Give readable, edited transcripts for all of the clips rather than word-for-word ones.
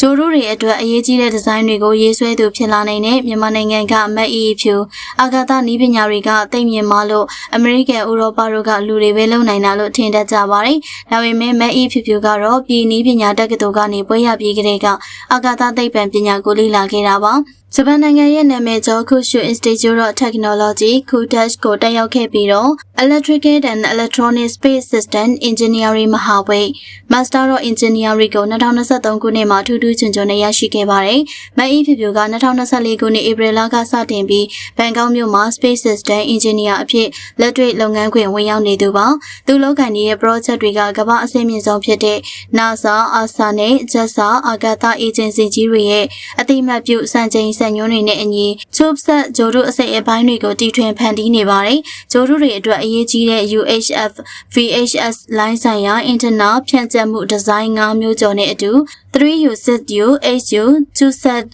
ဂျိုဒိုတွေအတွက်အရေးကြီးတဲ့ဒီဇိုင်းတွေကိုရေးဆွဲသူဖြစ်လာနိုင်တဲ့မြန်မာနိုင်ငံကမက်အီဖြူအာဂါသနည်းပညာတွေကသိမြင်မှလို့အမေရိကန်ဥရောပတို့ကလူတွေပဲလုံနိုင်တာလို့ထင်တတ်ကြပါတယ်။ဒါပေမဲ့မက်အီဖြူကတော့ပြည်နည်းပညာတက္ကသိုလ်ကနေပွဲရပြီးကလေးကအာဂါသသိပ္ပံပညာကိုလေ့လာခဲ့တာပါ။ဂျပန်နိုင်ငံရဲ့နာမည်ကျော် Kyushu Institute of Technology (KUTECH) ကိုတက်ရောက်ခဲ့ပြီးတော့ Electrical and Electronic Space System Engineering မဟာဝိတ် Master of Engineering ကို2023ခုနှစ်မှာထူးထူးချွန်ချွန်နဲ့ရရှိခဲ့ပါတယ်။မက်အီဖြူက2024ခုနှစ်ဧပြီလကစတင်ပြီးဘန်ကောက်မြို့မှာ Space System Engineer အဖြစ်လက်တွေ့လုပ်ငန်းခွင်ဝင်ရောက်နေသူပါ။သူလုပ်ကိုင်နေတဲ့ project တွေကကမ္ဘာအဆင့်မြင့်ဆုံးဖြစ်တဲ့ NASA, ASA နဲ့ JAXA အာကာသ agency ကြီးတွေရဲ့အတိအမှတ်ပြုစံချိန်စံညွှန်းတွေနဲ့အညီချိုးဆက်ဂျိုဒိုအစိတ်အပိုင်းတွေကိုတီထွင်ဖန်တီးနေပါတယ်။ဂျိုဒိုတွေအတွက်အရေးကြီးတဲ့ UHF, VHS လိုင်းဆိုင်ရာ internal ဖြန့်ကျက်မှုဒီဇိုင်း၅မျိုးကျော်နဲ့အတူ 3U, 6U, 8U, 2set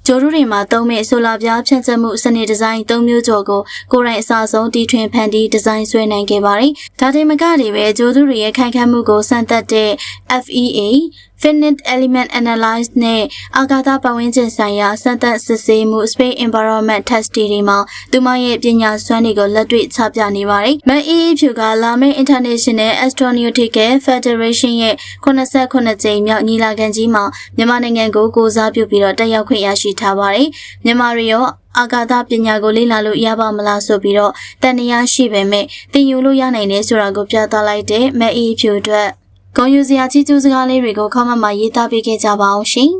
ဂျိုဒိုတွေမှာသုံးမဲ့ဆိုလာပြားဖြန့်ကျက်မှုစနစ်ဒီဇိုင်း၃မျိုးကျော်ကိုကိုယ်တိုင်အစဆုံးတီထွင်ဖန်တီးဒီဇိုင်းဆွဲနိုင်ခဲ့ပါတယ်။ဒါတင်မကတွေပဲဂျိုဒိုတွေရဲ့ခိုင်ခန့်မှုကိုစမ်းသပ်တဲ့ FEA Finite Element Analysis နဲ့အာကာသပတ်ဝန်းကျင်ဆိုင်ရာစမ်းသပ်စစ်ဆေးမှု Space Environment Test တွေမှာသူမရဲ့ပညာစွမ်းတွေကိုလက်တွေ့ချပြနေပါတယ်။မက်အီဖြူကလာမယ့် International Astronautical Federation ရဲ့89ကြိမ်မြောက်ညီလာခံကြီးမှာမြန်မာနိုင်ငံကိုကိုစားပြုပြီးတော့တက်ရောက်ခွင့်ရရှိထားပါတယ်။မြန်မာတွေရောအာကာသပညာကိုလေ့လာလို့ရပါမလားဆိုပြီးတော့တန်တရားရှိပေမဲ့သင်ယူလို့ရနိုင်တယ်ဆိုတာကိုပြသလိုက်တဲ့မက်အီဖြူအတွက်ဂုဏ်ယူစရာချီးကျူးစကားလေးတွေကိုခေါင်းမှရေးသားပေးခဲ့ကြပါအောင်ရှင်။